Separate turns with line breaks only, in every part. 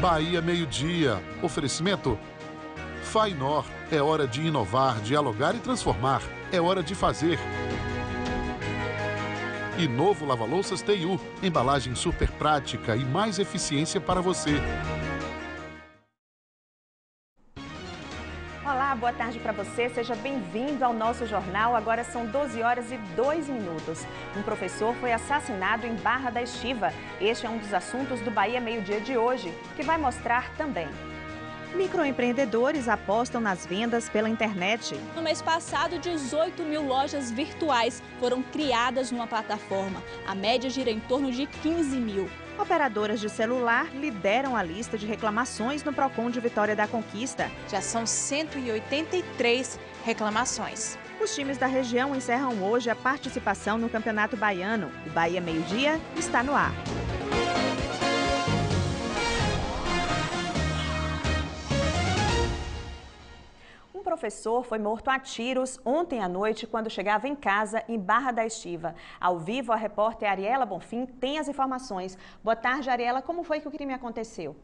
Bahia Meio-Dia. Oferecimento Fainor. É hora de inovar, dialogar e transformar. É hora de fazer. E novo lava-louças TU. Embalagem super prática e mais eficiência para você.
Olá, boa tarde para você. Seja bem-vindo ao nosso jornal. Agora são 12h02. Um professor foi assassinado em Barra da Estiva. Este é um dos assuntos do Bahia Meio-Dia de hoje, que vai mostrar também. Microempreendedores apostam nas vendas pela internet.
No mês passado, 18 mil lojas virtuais foram criadas numa plataforma. A média gira em torno de 15 mil.
Operadoras de celular lideram a lista de reclamações no Procon de Vitória da Conquista.
Já são 183 reclamações.
Os times da região encerram hoje a participação no Campeonato Baiano. O Bahia Meio-Dia está no ar. Um professor foi morto a tiros ontem à noite quando chegava em casa em Barra da Estiva. Ao vivo, a repórter Ariela Bonfim tem as informações. Boa tarde, Ariela. Como foi que o crime aconteceu?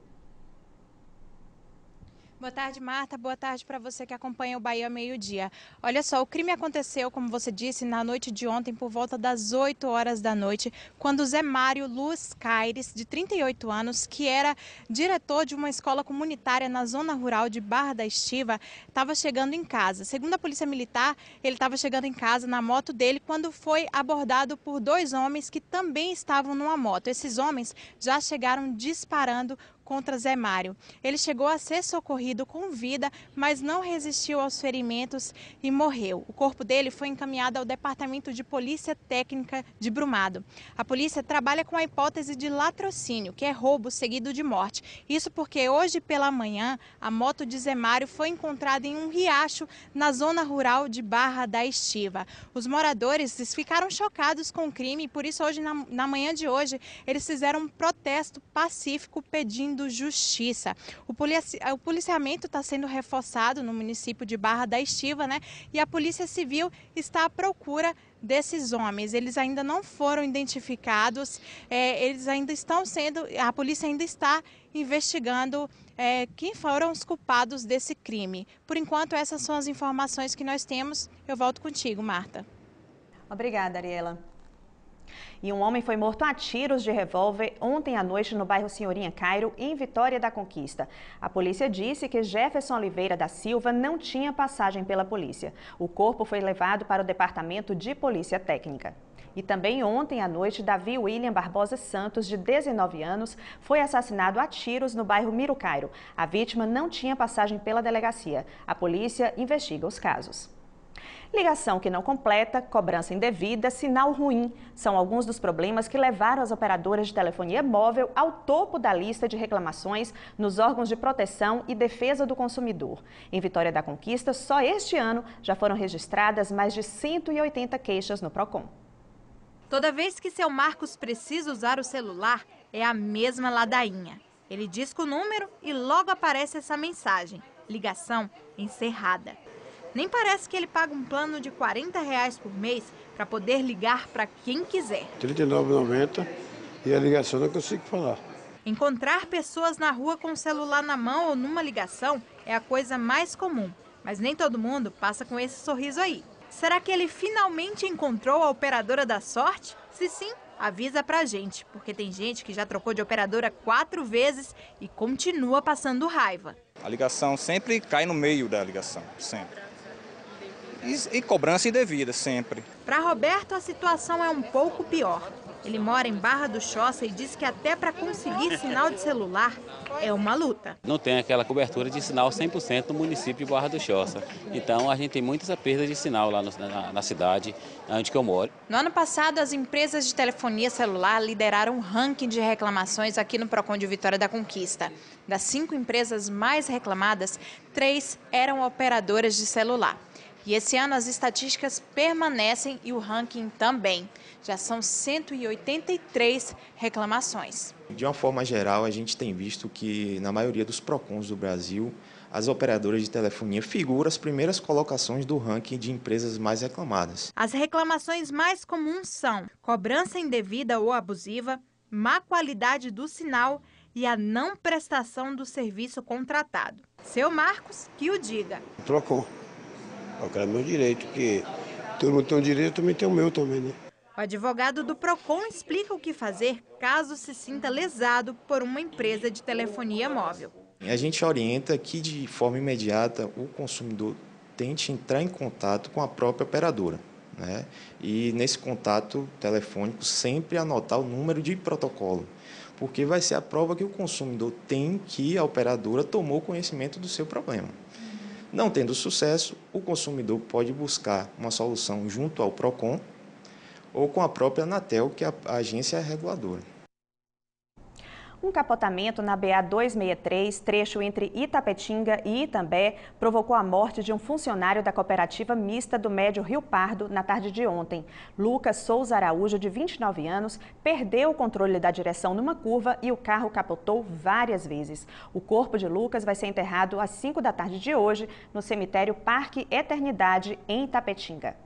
Boa tarde, Marta. Boa tarde para você que acompanha o Bahia Meio-Dia. Olha só, o crime aconteceu, como você disse, na noite de ontem, por volta das 8 horas da noite, quando Zé Mário Luz Caires, de 38 anos, que era diretor de uma escola comunitária na zona rural de Barra da Estiva, estava chegando em casa. Segundo a Polícia Militar, ele estava chegando em casa na moto dele quando foi abordado por dois homens que também estavam numa moto. Esses homens já chegaram disparando contra Zé Mário. Ele chegou a ser socorrido com vida, mas não resistiu aos ferimentos e morreu. O corpo dele foi encaminhado ao Departamento de Polícia Técnica de Brumado. A polícia trabalha com a hipótese de latrocínio, que é roubo seguido de morte. Isso porque hoje pela manhã, a moto de Zé Mário foi encontrada em um riacho na zona rural de Barra da Estiva. Os moradores ficaram chocados com o crime e por isso hoje, na manhã de hoje, eles fizeram um protesto pacífico pedindo justiça. O policiamento está sendo reforçado no município de Barra da Estiva, né? E a Polícia Civil está à procura desses homens. Eles ainda não foram identificados, eles ainda estão sendo, a polícia ainda está investigando quem foram os culpados desse crime. Por enquanto, essas são as informações que nós temos. Eu volto contigo, Marta.
Obrigada, Ariela. E um homem foi morto a tiros de revólver ontem à noite no bairro Senhorinha Cairo, em Vitória da Conquista. A polícia disse que Jefferson Oliveira da Silva não tinha passagem pela polícia. O corpo foi levado para o Departamento de Polícia Técnica. E também ontem à noite, Davi William Barbosa Santos, de 19 anos, foi assassinado a tiros no bairro Mirucairo. A vítima não tinha passagem pela delegacia. A polícia investiga os casos. Ligação que não completa, cobrança indevida, sinal ruim. São alguns dos problemas que levaram as operadoras de telefonia móvel ao topo da lista de reclamações nos órgãos de proteção e defesa do consumidor. Em Vitória da Conquista, só este ano já foram registradas mais de 180 queixas no Procon.
Toda vez que seu Marcos precisa usar o celular, é a mesma ladainha. Ele disca o número e logo aparece essa mensagem: ligação encerrada. Nem parece que ele paga um plano de R$40 por mês para poder ligar para quem quiser.
R$ 39,90 e a ligação não consigo falar.
Encontrar pessoas na rua com o celular na mão ou numa ligação é a coisa mais comum. Mas nem todo mundo passa com esse sorriso aí. Será que ele finalmente encontrou a operadora da sorte? Se sim, avisa pra gente, porque tem gente que já trocou de operadora 4 vezes e continua passando raiva.
A ligação sempre cai no meio da ligação, sempre. E cobrança indevida, sempre.
Para Roberto, a situação é um pouco pior. Ele mora em Barra do Choça e diz que até para conseguir sinal de celular é uma luta.
Não tem aquela cobertura de sinal 100% no município de Barra do Choça. Então a gente tem muita perda de sinal lá na cidade, onde que eu moro.
No ano passado, as empresas de telefonia celular lideraram um ranking de reclamações aqui no Procon de Vitória da Conquista. Das 5 empresas mais reclamadas, 3 eram operadoras de celular. E esse ano as estatísticas permanecem e o ranking também. Já são 183 reclamações.
De uma forma geral, a gente tem visto que na maioria dos PROCONs do Brasil, as operadoras de telefonia figuram as primeiras colocações do ranking de empresas mais reclamadas.
As reclamações mais comuns são cobrança indevida ou abusiva, má qualidade do sinal e a não prestação do serviço contratado. Seu Marcos, que o diga.
Procon. Eu quero meu direito, porque todo mundo tem um direito, eu também tenho o meu também, né?
O advogado do Procon explica o que fazer caso se sinta lesado por uma empresa de telefonia móvel.
A gente orienta que, de forma imediata, o consumidor tente entrar em contato com a própria operadora, né? E, nesse contato telefônico, sempre anotar o número de protocolo, porque vai ser a prova que o consumidor tem que a operadora tomou conhecimento do seu problema. Não tendo sucesso, o consumidor pode buscar uma solução junto ao Procon ou com a própria Anatel, que é a agência reguladora.
Um capotamento na BA-263, trecho entre Itapetinga e Itambé, provocou a morte de um funcionário da cooperativa mista do Médio Rio Pardo na tarde de ontem. Lucas Souza Araújo, de 29 anos, perdeu o controle da direção numa curva e o carro capotou várias vezes. O corpo de Lucas vai ser enterrado às 5 da tarde de hoje no cemitério Parque Eternidade, em Itapetinga.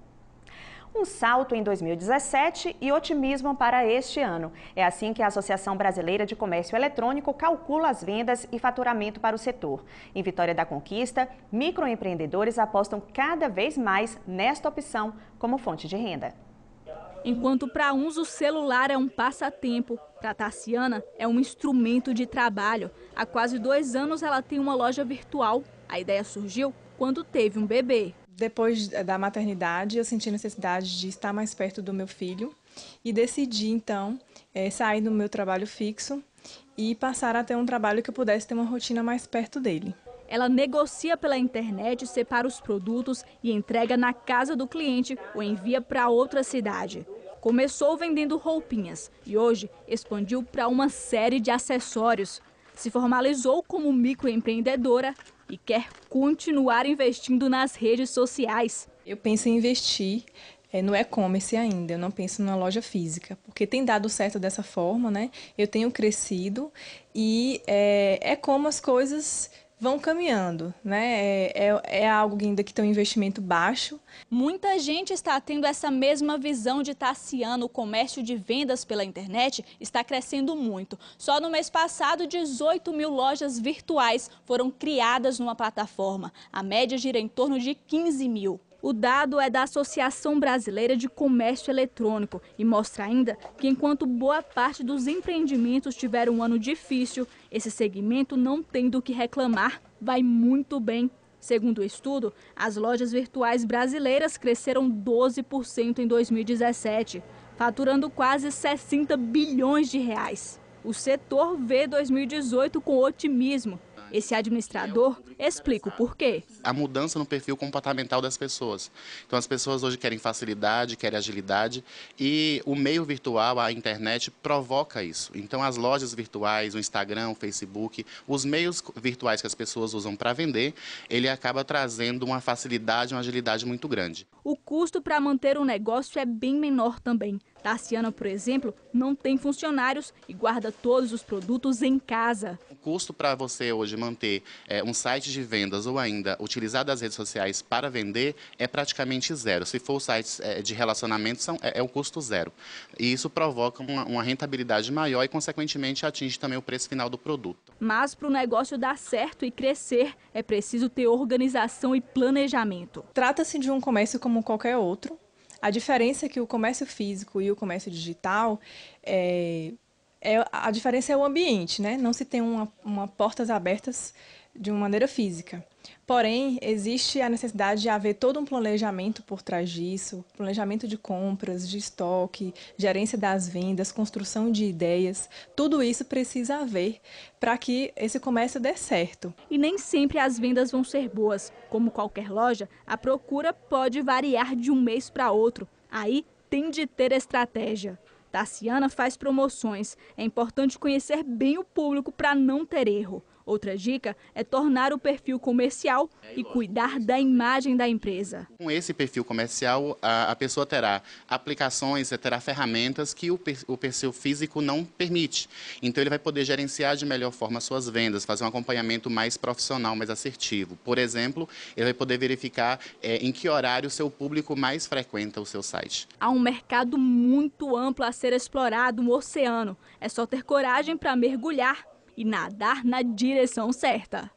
Um salto em 2017 e otimismo para este ano. É assim que a Associação Brasileira de Comércio Eletrônico calcula as vendas e faturamento para o setor. Em Vitória da Conquista, microempreendedores apostam cada vez mais nesta opção como fonte de renda.
Enquanto para uns o celular é um passatempo, para Tassiana é um instrumento de trabalho. Há quase 2 anos ela tem uma loja virtual. A ideia surgiu quando teve um bebê.
Depois da maternidade, eu senti necessidade de estar mais perto do meu filho e decidi, então, sair do meu trabalho fixo e passar a ter um trabalho que eu pudesse ter uma rotina mais perto dele.
Ela negocia pela internet, separa os produtos e entrega na casa do cliente ou envia para outra cidade. Começou vendendo roupinhas e hoje expandiu para uma série de acessórios. Se formalizou como microempreendedora e quer continuar investindo nas redes sociais.
Eu penso em investir no e-commerce ainda, eu não penso numa loja física, porque tem dado certo dessa forma, né? Eu tenho crescido e é como as coisas vão caminhando, né? É algo ainda que tem um investimento baixo.
Muita gente está tendo essa mesma visão de Tassiana. O comércio de vendas pela internet está crescendo muito. Só no mês passado, 18 mil lojas virtuais foram criadas numa plataforma. A média gira em torno de 15 mil. O dado é da Associação Brasileira de Comércio Eletrônico e mostra ainda que, enquanto boa parte dos empreendimentos tiveram um ano difícil, esse segmento, não tem do que reclamar, vai muito bem. Segundo o estudo, as lojas virtuais brasileiras cresceram 12% em 2017, faturando quase 60 bilhões de reais. O setor vê 2018 com otimismo. Esse administrador explica o porquê.
A mudança no perfil comportamental das pessoas. Então, as pessoas hoje querem facilidade, querem agilidade e o meio virtual, a internet, provoca isso. Então, as lojas virtuais, o Instagram, o Facebook, os meios virtuais que as pessoas usam para vender, ele acaba trazendo uma facilidade, uma agilidade muito grande.
O custo para manter um negócio é bem menor também. Tassiana, por exemplo, não tem funcionários e guarda todos os produtos em casa.
O custo para você hoje manter um site de vendas ou ainda utilizar das redes sociais para vender é praticamente zero. Se for sites de relacionamento, é o custo zero. E isso provoca uma rentabilidade maior e, consequentemente, atinge também o preço final do produto.
Mas para o negócio dar certo e crescer, é preciso ter organização e planejamento.
Trata-se de um comércio como qualquer outro. A diferença é que o comércio físico e o comércio digital, a diferença é o ambiente, né? Não se tem uma portas abertas de uma maneira física. Porém, existe a necessidade de haver todo um planejamento por trás disso, planejamento de compras, de estoque, gerência das vendas, construção de ideias. Tudo isso precisa haver para que esse comércio dê certo.
E nem sempre as vendas vão ser boas. Como qualquer loja, a procura pode variar de um mês para outro. Aí tem de ter estratégia. Tassiana faz promoções. É importante conhecer bem o público para não ter erro. Outra dica é tornar o perfil comercial e cuidar da imagem da empresa.
Com esse perfil comercial, a pessoa terá aplicações, terá ferramentas que o perfil físico não permite. Então, ele vai poder gerenciar de melhor forma as suas vendas, fazer um acompanhamento mais profissional, mais assertivo. Por exemplo, ele vai poder verificar em que horário o seu público mais frequenta o seu site.
Há um mercado muito amplo a ser explorado, um oceano. É só ter coragem para mergulhar e nadar na direção certa.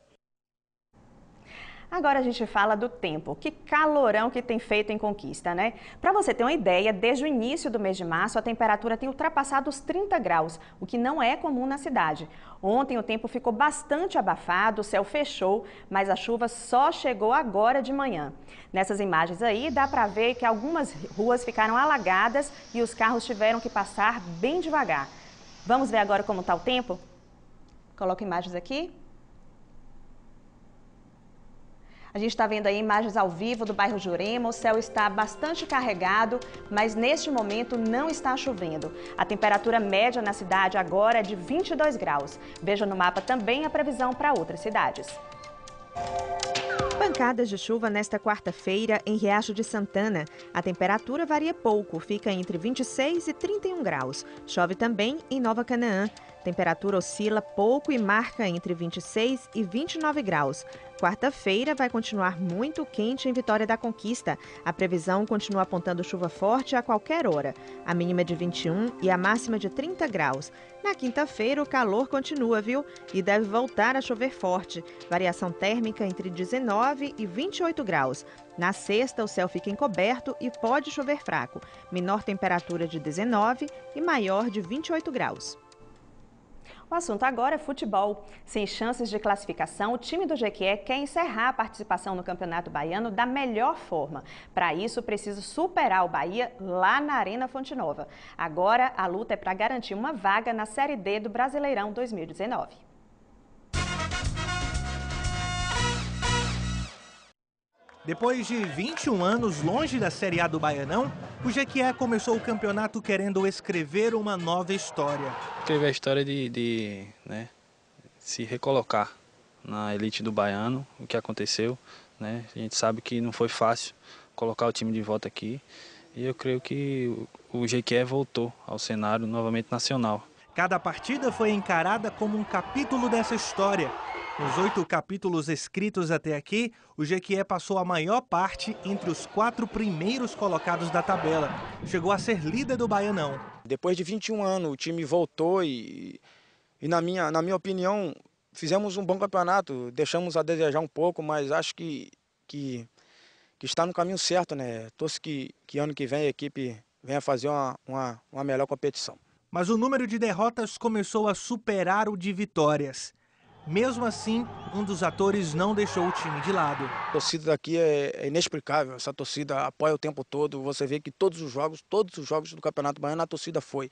Agora a gente fala do tempo. Que calorão que tem feito em Conquista, né? Para você ter uma ideia, desde o início do mês de março, a temperatura tem ultrapassado os 30 graus, o que não é comum na cidade. Ontem o tempo ficou bastante abafado, o céu fechou, mas a chuva só chegou agora de manhã. Nessas imagens aí, dá para ver que algumas ruas ficaram alagadas e os carros tiveram que passar bem devagar. Vamos ver agora como está o tempo? Coloca imagens aqui. A gente está vendo aí imagens ao vivo do bairro Jurema, o céu está bastante carregado, mas neste momento não está chovendo. A temperatura média na cidade agora é de 22 graus. Veja no mapa também a previsão para outras cidades. Pancadas de chuva nesta quarta-feira em Riacho de Santana. A temperatura varia pouco, fica entre 26 e 31 graus. Chove também em Nova Canaã. Temperatura oscila pouco e marca entre 26 e 29 graus. Quarta-feira vai continuar muito quente em Vitória da Conquista. A previsão continua apontando chuva forte a qualquer hora. A mínima é de 21 e a máxima de 30 graus. Na quinta-feira o calor continua, viu? E deve voltar a chover forte. Variação térmica entre 19 e 28 graus. Na sexta o céu fica encoberto e pode chover fraco. Menor temperatura de 19 e maior de 28 graus. O assunto agora é futebol. Sem chances de classificação, o time do Jequié quer encerrar a participação no Campeonato Baiano da melhor forma. Para isso, precisa superar o Bahia lá na Arena Fonte Nova. Agora, a luta é para garantir uma vaga na Série D do Brasileirão 2019.
Depois de 21 anos longe da Série A do Baianão, o Jequié começou o campeonato querendo escrever uma nova história.
Escrever a história de se recolocar na elite do Baiano, o que aconteceu. Né? A gente sabe que não foi fácil colocar o time de volta aqui. E eu creio que o Jequié voltou ao cenário novamente nacional.
Cada partida foi encarada como um capítulo dessa história. Nos 8 capítulos escritos até aqui, o Jequié passou a maior parte entre os 4 primeiros colocados da tabela. Chegou a ser líder do Baianão.
Depois de 21 anos, o time voltou e na minha opinião, fizemos um bom campeonato. Deixamos a desejar um pouco, mas acho que está no caminho certo, né? Torço que ano que vem a equipe venha fazer uma melhor competição.
Mas o número de derrotas começou a superar o de vitórias. Mesmo assim, um dos atores não deixou o time de lado.
A torcida daqui é inexplicável, essa torcida apoia o tempo todo. Você vê que todos os jogos do Campeonato Baiano, a torcida foi.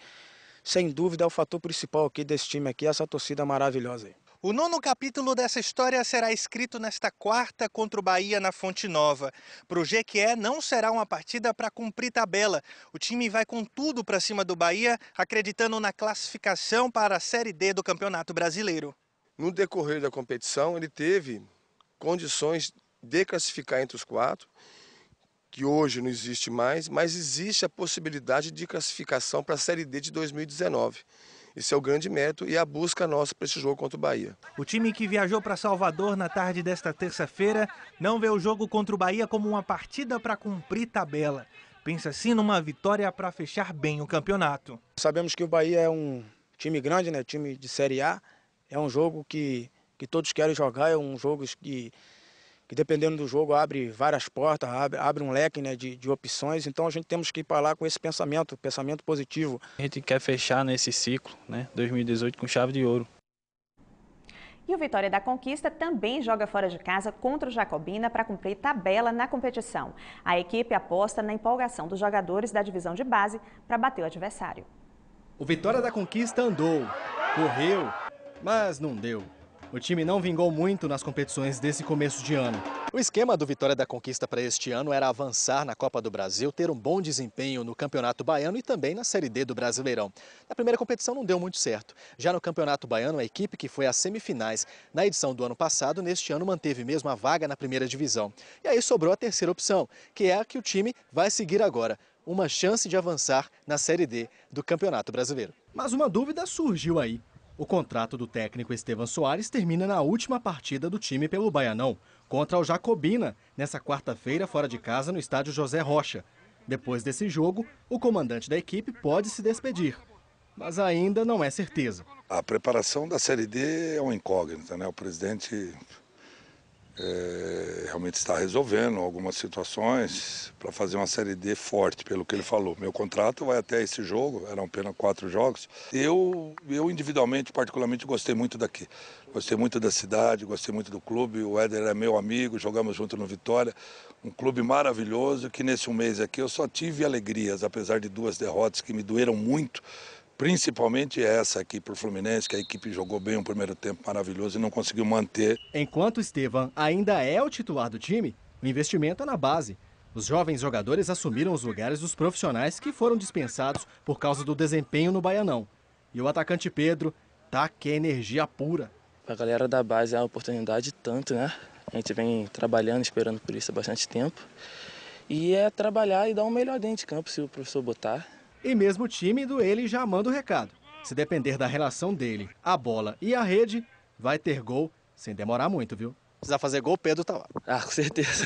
Sem dúvida, é o fator principal aqui desse time aqui, essa torcida maravilhosa aí.
O 9º capítulo dessa história será escrito nesta quarta contra o Bahia na Fonte Nova. Para o Jequié não será uma partida para cumprir tabela. O time vai com tudo para cima do Bahia, acreditando na classificação para a Série D do Campeonato Brasileiro.
No decorrer da competição, ele teve condições de classificar entre os 4, que hoje não existe mais, mas existe a possibilidade de classificação para a Série D de 2019. Esse é o grande mérito e a busca nossa para esse jogo contra o Bahia.
O time que viajou para Salvador na tarde desta terça-feira não vê o jogo contra o Bahia como uma partida para cumprir tabela. Pensa sim numa vitória para fechar bem o campeonato.
Sabemos que o Bahia é um time grande, né? Time de Série A. É um jogo que todos querem jogar, é um jogo que dependendo do jogo abre várias portas, abre um leque, né, de opções. Então a gente temos que ir para lá com esse pensamento positivo.
A gente quer fechar nesse ciclo, né, 2018 com chave de ouro.
E o Vitória da Conquista também joga fora de casa contra o Jacobina para cumprir tabela na competição. A equipe aposta na empolgação dos jogadores da divisão de base para bater o adversário.
O Vitória da Conquista andou, correu, mas não deu. O time não vingou muito nas competições desse começo de ano.
O esquema do Vitória da Conquista para este ano era avançar na Copa do Brasil, ter um bom desempenho no Campeonato Baiano e também na Série D do Brasileirão. Na primeira competição não deu muito certo. Já no Campeonato Baiano, a equipe que foi às semifinais na edição do ano passado, neste ano manteve mesmo a vaga na primeira divisão. E aí sobrou a terceira opção, que é a que o time vai seguir agora. Uma chance de avançar na Série D do Campeonato Brasileiro.
Mas uma dúvida surgiu aí. O contrato do técnico Estevan Soares termina na última partida do time pelo Baianão, contra o Jacobina, nessa quarta-feira fora de casa no estádio José Rocha. Depois desse jogo, o comandante da equipe pode se despedir. mas ainda não é certeza.
A preparação da Série D é uma incógnita, né? O presidente realmente está resolvendo algumas situações para fazer uma Série D forte, pelo que ele falou. Meu contrato vai até esse jogo, eram apenas 4 jogos. Eu individualmente, particularmente, gostei muito daqui. Gostei muito da cidade, gostei muito do clube. O Éder é meu amigo, jogamos junto no Vitória. Um clube maravilhoso que nesse um mês aqui eu só tive alegrias, apesar de 2 derrotas que me doeram muito. Principalmente essa aqui para o Fluminense, que a equipe jogou bem um primeiro tempo maravilhoso e não conseguiu manter.
Enquanto Estevam ainda é o titular do time, o investimento é na base. Os jovens jogadores assumiram os lugares dos profissionais que foram dispensados por causa do desempenho no Baianão. E o atacante Pedro tá que é energia pura.
A galera da base é uma oportunidade tanto, né? A gente vem trabalhando, esperando por isso há bastante tempo. E é trabalhar e dar um melhor dentro de campo, se o professor botar.
E mesmo tímido, ele já manda o recado. Se depender da relação dele, a bola e a rede, vai ter gol sem demorar muito, viu?
Precisar fazer gol, Pedro tá lá.
Ah, com certeza.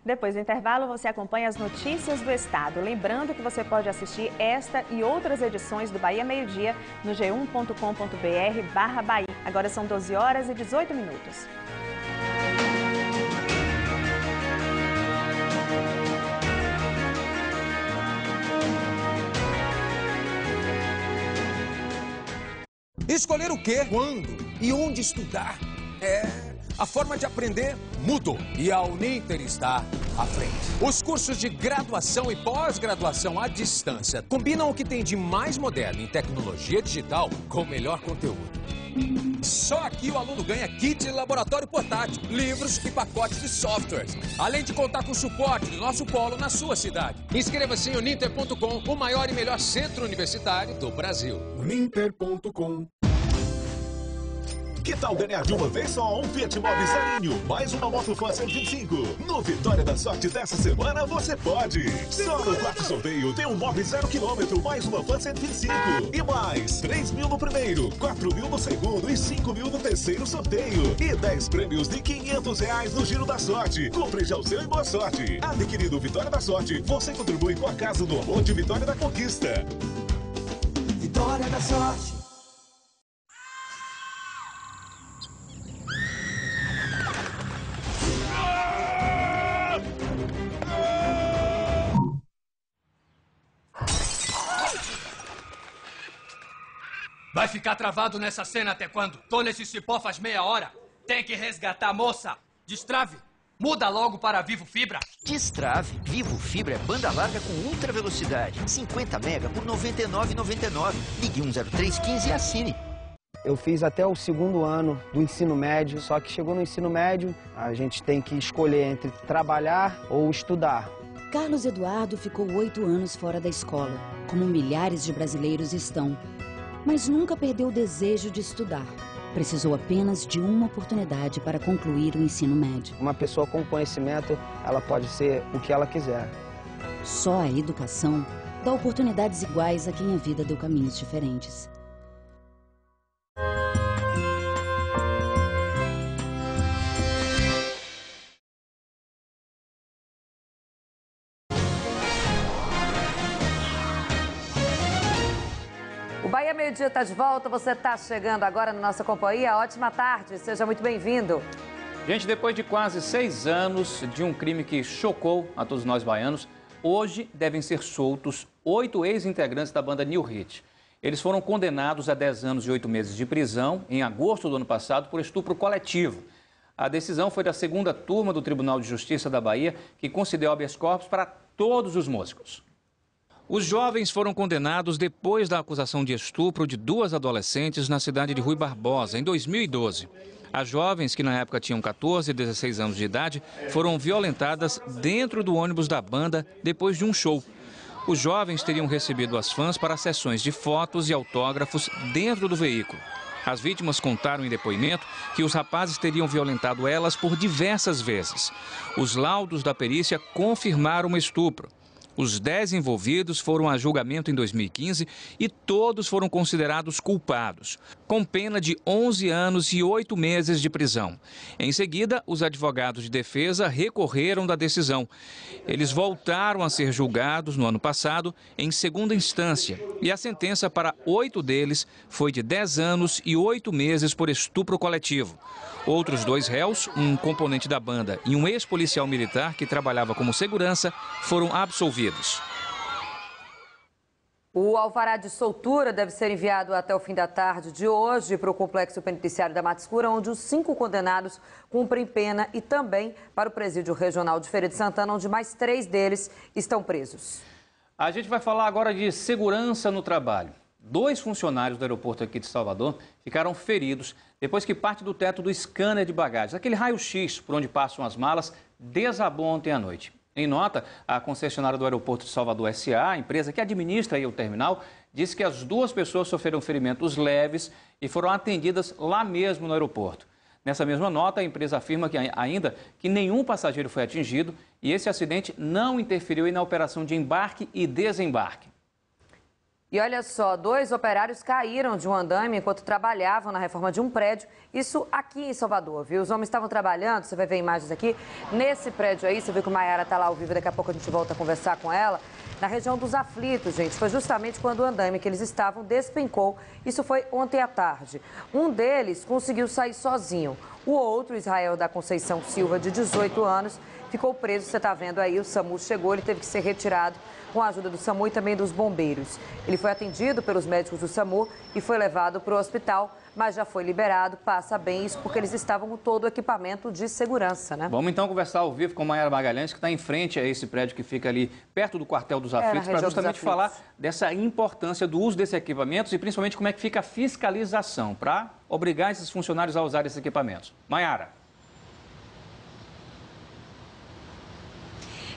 Depois do intervalo, você acompanha as notícias do estado. Lembrando que você pode assistir esta e outras edições do Bahia Meio Dia no g1.com.br/Bahia. Agora são 12h18.
Escolher o quê, quando e onde estudar. A forma de aprender mudou e a Uninter está à frente. Os cursos de graduação e pós-graduação à distância combinam o que tem de mais moderno em tecnologia digital com o melhor conteúdo. Só aqui o aluno ganha kit de laboratório portátil, livros e pacotes de softwares, além de contar com o suporte do nosso polo na sua cidade. Inscreva-se em uninter.com, o maior e melhor centro universitário do Brasil.
Uninter.com. Que tal ganhar de uma vez só um Fiat Mobi zerinho, mais uma Moto Fan 125? No Vitória da Sorte dessa semana você pode! Só no quarto sorteio tem um Mobi 0 km, mais uma Fan 125. E mais 3 mil no primeiro, 4 mil no segundo e 5 mil no terceiro sorteio. E 10 prêmios de R$500 no Giro da Sorte. Compre já o seu e boa sorte! Adquirido Vitória da Sorte, você contribui com a Casa do Amor de Vitória da Conquista.
Vitória da Sorte.
Vai ficar travado nessa cena até quando? Tô nesse cipó faz meia hora. Tem que resgatar a moça. Destrave. Muda logo para Vivo Fibra.
Destrave. Vivo Fibra é banda larga com ultra velocidade. 50 mega por R$ 99,99. Ligue 10315 e assine.
Eu fiz até o 2º ano do ensino médio, só que chegou no ensino médio, a gente tem que escolher entre trabalhar ou estudar.
Carlos Eduardo ficou 8 anos fora da escola, como milhares de brasileiros estão. Mas nunca perdeu o desejo de estudar. Precisou apenas de uma oportunidade para concluir o ensino médio.
Uma pessoa com conhecimento, ela pode ser o que ela quiser.
Só a educação dá oportunidades iguais a quem a vida deu caminhos diferentes.
O Bahia Meio Dia está de volta, você está chegando agora na nossa companhia. Ótima tarde, seja muito bem-vindo.
Gente, depois de quase 6 anos de um crime que chocou a todos nós baianos, hoje devem ser soltos 8 ex-integrantes da banda New Hit. Eles foram condenados a 10 anos e 8 meses de prisão em agosto do ano passado por estupro coletivo. A decisão foi da 2ª turma do Tribunal de Justiça da Bahia, que concedeu habeas corpus para todos os músicos. Os jovens foram condenados depois da acusação de estupro de 2 adolescentes na cidade de Rui Barbosa, em 2012. As jovens, que na época tinham 14 e 16 anos de idade, foram violentadas dentro do ônibus da banda depois de um show. Os jovens teriam recebido as fãs para sessões de fotos e autógrafos dentro do veículo. As vítimas contaram em depoimento que os rapazes teriam violentado elas por diversas vezes. Os laudos da perícia confirmaram o estupro. Os 10 envolvidos foram a julgamento em 2015 e todos foram considerados culpados. com pena de 11 anos e 8 meses de prisão. Em seguida, os advogados de defesa recorreram da decisão. Eles voltaram a ser julgados no ano passado em segunda instância e a sentença para 8 deles foi de 10 anos e 8 meses por estupro coletivo. Outros 2 réus, um componente da banda e um ex-policial militar que trabalhava como segurança, foram absolvidos.
O alvará de soltura deve ser enviado até o fim da tarde de hoje para o Complexo Penitenciário da Mata Escura, onde os 5 condenados cumprem pena, e também para o Presídio Regional de Feira de Santana, onde mais 3 deles estão presos.
A gente vai falar agora de segurança no trabalho. 2 funcionários do aeroporto aqui de Salvador ficaram feridos depois que parte do teto do scanner de bagagens, aquele raio-x por onde passam as malas, desabou ontem à noite. Em nota, a concessionária do aeroporto de Salvador S.A., a empresa que administra aí o terminal, disse que as 2 pessoas sofreram ferimentos leves e foram atendidas lá mesmo no aeroporto. Nessa mesma nota, a empresa afirma que nenhum passageiro foi atingido e esse acidente não interferiu na operação de embarque e desembarque.
E olha só, 2 operários caíram de um andaime enquanto trabalhavam na reforma de um prédio, isso aqui em Salvador, viu? Os homens estavam trabalhando, você vai ver imagens aqui, nesse prédio aí, você viu que o Maiara está lá ao vivo, daqui a pouco a gente volta a conversar com ela, na região dos Aflitos, gente. Foi justamente quando o andaime que eles estavam despencou, isso foi ontem à tarde. Um deles conseguiu sair sozinho, o outro, Israel da Conceição Silva, de 18 anos, ficou preso, você está vendo aí, o SAMU chegou, ele teve que ser retirado com a ajuda do SAMU e também dos bombeiros. Ele foi atendido pelos médicos do SAMU e foi levado para o hospital, mas já foi liberado, passa bem, isso porque eles estavam com todo o equipamento de segurança, né?
Vamos então conversar ao vivo com Maiara Magalhães, que está em frente a esse prédio que fica ali perto do quartel dos Aflitos, para justamente falar dessa importância do uso desses equipamentos e principalmente como é que fica a fiscalização para obrigar esses funcionários a usar esses equipamentos. Maiara.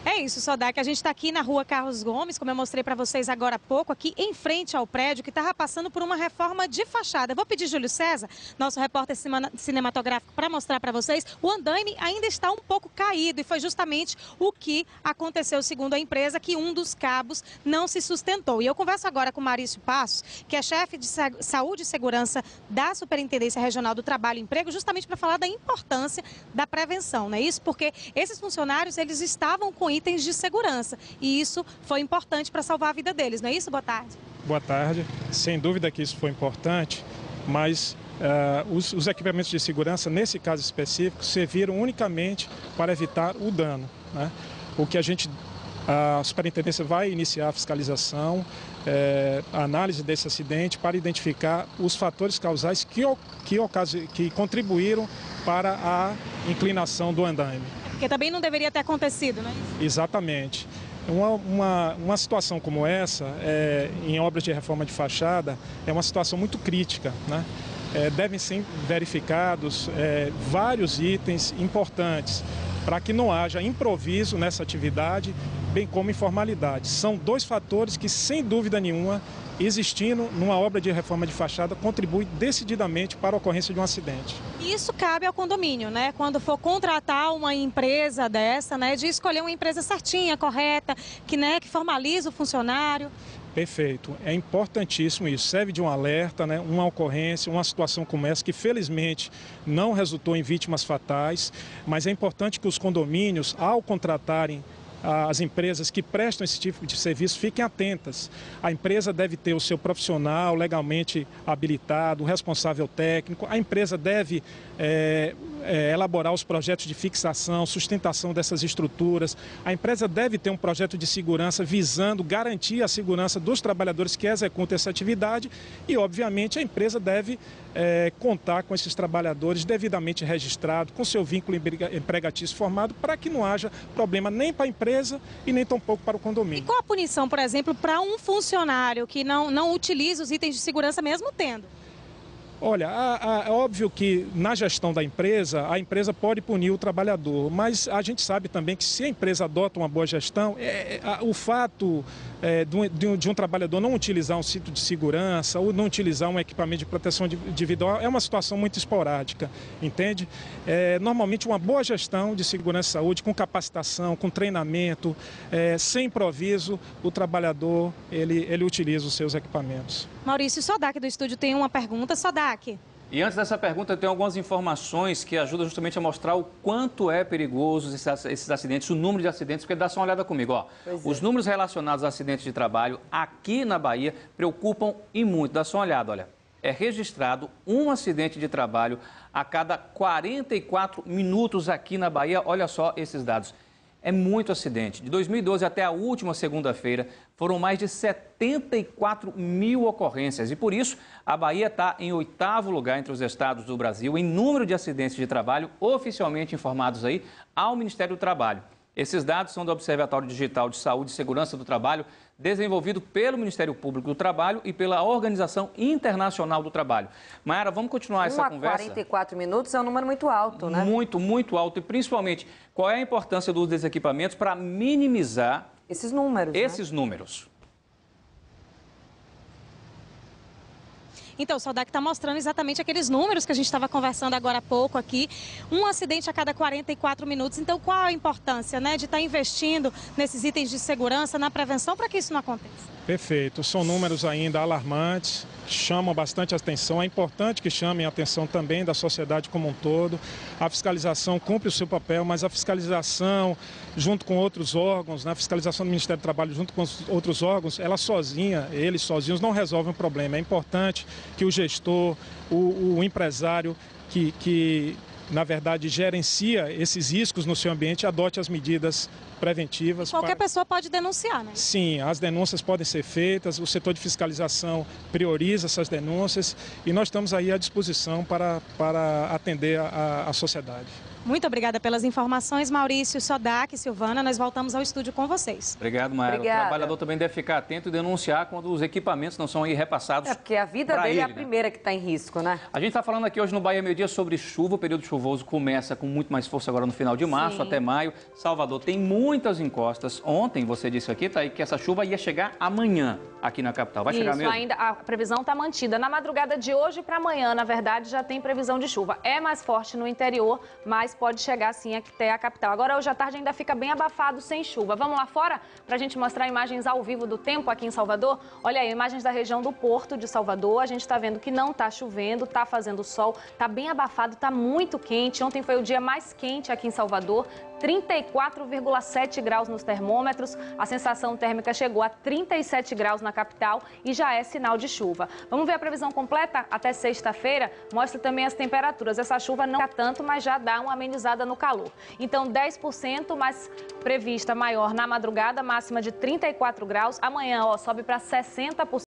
É isso, Sodak. A gente está aqui na rua Carlos Gomes, como eu mostrei para vocês agora há pouco, aqui em frente ao prédio que estava passando por uma reforma de fachada. Eu vou pedir Júlio César, nosso repórter cinematográfico, para mostrar para vocês. O andaime ainda está um pouco caído e foi justamente o que aconteceu, segundo a empresa, que um dos cabos não se sustentou. E eu converso agora com Marício Passos, que é chefe de saúde e segurança da Superintendência Regional do Trabalho e Emprego, justamente para falar da importância da prevenção, não é isso? Porque esses funcionários, eles estavam com itens de segurança e isso foi importante para salvar a vida deles, não é isso? Boa tarde.
Boa tarde. Sem dúvida que isso foi importante, mas os equipamentos de segurança, nesse caso específico, serviram unicamente para evitar o dano, né? O que a superintendência vai iniciar a fiscalização, a análise desse acidente para identificar os fatores causais que contribuíram para a inclinação do andaime.
Porque também não deveria ter acontecido, não é isso?
Exatamente. Uma situação como essa, em obras de reforma de fachada, é uma situação muito crítica, né? Devem ser verificados vários itens importantes para que não haja improviso nessa atividade, bem como informalidade. São 2 fatores que, sem dúvida nenhuma, existindo numa obra de reforma de fachada, contribui decididamente para a ocorrência de um acidente.
E isso cabe ao condomínio, né? Quando for contratar uma empresa dessa, né? De escolher uma empresa certinha, correta, que formaliza o funcionário.
Perfeito. É importantíssimo isso. Serve de um alerta, né? Uma ocorrência, uma situação como essa, que felizmente não resultou em vítimas fatais, mas é importante que os condomínios, ao contratarem as empresas que prestam esse tipo de serviço, fiquem atentas. A empresa deve ter o seu profissional legalmente habilitado, o responsável técnico. A empresa deve elaborar os projetos de fixação, sustentação dessas estruturas. A empresa deve ter um projeto de segurança visando garantir a segurança dos trabalhadores que executam essa atividade e, obviamente, a empresa deve contar com esses trabalhadores devidamente registrados, com seu vínculo empregatício formado, para que não haja problema nem para a empresa e nem tampouco para o condomínio.
E qual a punição, por exemplo, para um funcionário que não utiliza os itens de segurança mesmo tendo?
Olha, é óbvio que na gestão da empresa, a empresa pode punir o trabalhador, mas a gente sabe também que se a empresa adota uma boa gestão, o fato de um trabalhador não utilizar um cinto de segurança ou não utilizar um equipamento de proteção individual é uma situação muito esporádica, entende? Normalmente uma boa gestão de segurança e saúde, com capacitação, com treinamento, sem improviso, o trabalhador ele utiliza os seus equipamentos.
Maurício, Sodak do estúdio tem uma pergunta. Sodak.
E antes dessa pergunta, eu tenho algumas informações que ajudam justamente a mostrar o quanto é perigoso esses acidentes, o número de acidentes, porque dá só uma olhada comigo, ó. Os números relacionados a acidentes de trabalho aqui na Bahia preocupam e muito. Dá só uma olhada, olha. É registrado um acidente de trabalho a cada 44 minutos aqui na Bahia. Olha só esses dados. É muito acidente. De 2012 até a última segunda-feira, foram mais de 74 mil ocorrências. E por isso, a Bahia está em 8º lugar entre os estados do Brasil em número de acidentes de trabalho oficialmente informados aí ao Ministério do Trabalho. Esses dados são do Observatório Digital de Saúde e Segurança do Trabalho, desenvolvido pelo Ministério Público do Trabalho e pela Organização Internacional do Trabalho. Mayara, vamos continuar essa conversa?
44 minutos é um número muito alto, né?
Muito, muito alto. E principalmente, qual é a importância do uso desses equipamentos para minimizar
esses números?
Números.
Então, o Sodak está mostrando exatamente aqueles números que a gente estava conversando agora há pouco aqui. Um acidente a cada 44 minutos. Então, qual a importância, né, de estar investindo nesses itens de segurança, na prevenção, para que isso não aconteça?
Perfeito. São números ainda alarmantes, chamam bastante atenção. É importante que chamem a atenção também da sociedade como um todo. A fiscalização cumpre o seu papel, mas a fiscalização, junto com outros órgãos, a fiscalização do Ministério do Trabalho junto com os outros órgãos, eles sozinhos não resolvem o problema. É importante que o gestor, o empresário que na verdade, gerencia esses riscos no seu ambiente, adote as medidas preventivas.
Qualquer pessoa pode denunciar, né?
Sim, as denúncias podem ser feitas, o setor de fiscalização prioriza essas denúncias e nós estamos aí à disposição para atender a sociedade.
Muito obrigada pelas informações, Maurício, Sodak, Silvana. Nós voltamos ao estúdio com vocês.
Obrigado, Mayara. O trabalhador também deve ficar atento e denunciar quando os equipamentos não são aí repassados.
Porque a vida dele é a primeira que está em risco, né?
A gente está falando aqui hoje no Bahia Meio Dia sobre chuva. O período chuvoso começa com muito mais força agora no final de março até maio. Salvador tem muitas encostas. Ontem você disse aqui, Thaí, que essa chuva ia chegar amanhã aqui na capital. Vai chegar mesmo?
Ainda a previsão está mantida. Na madrugada de hoje para amanhã, na verdade, já tem previsão de chuva. É mais forte no interior, mas pode chegar sim até a capital. Agora, hoje à tarde ainda fica bem abafado, sem chuva. Vamos lá fora para a gente mostrar imagens ao vivo do tempo aqui em Salvador? Olha aí, imagens da região do Porto de Salvador. A gente está vendo que não está chovendo, está fazendo sol, está bem abafado, está muito quente. Ontem foi o dia mais quente aqui em Salvador. 34,7 graus nos termômetros, a sensação térmica chegou a 37 graus na capital e já é sinal de chuva. Vamos ver a previsão completa até sexta-feira? Mostra também as temperaturas. Essa chuva não é tanto, mas já dá uma amenizada no calor. Então, 10% mais prevista maior na madrugada, máxima de 34 graus. Amanhã, sobe para 60%.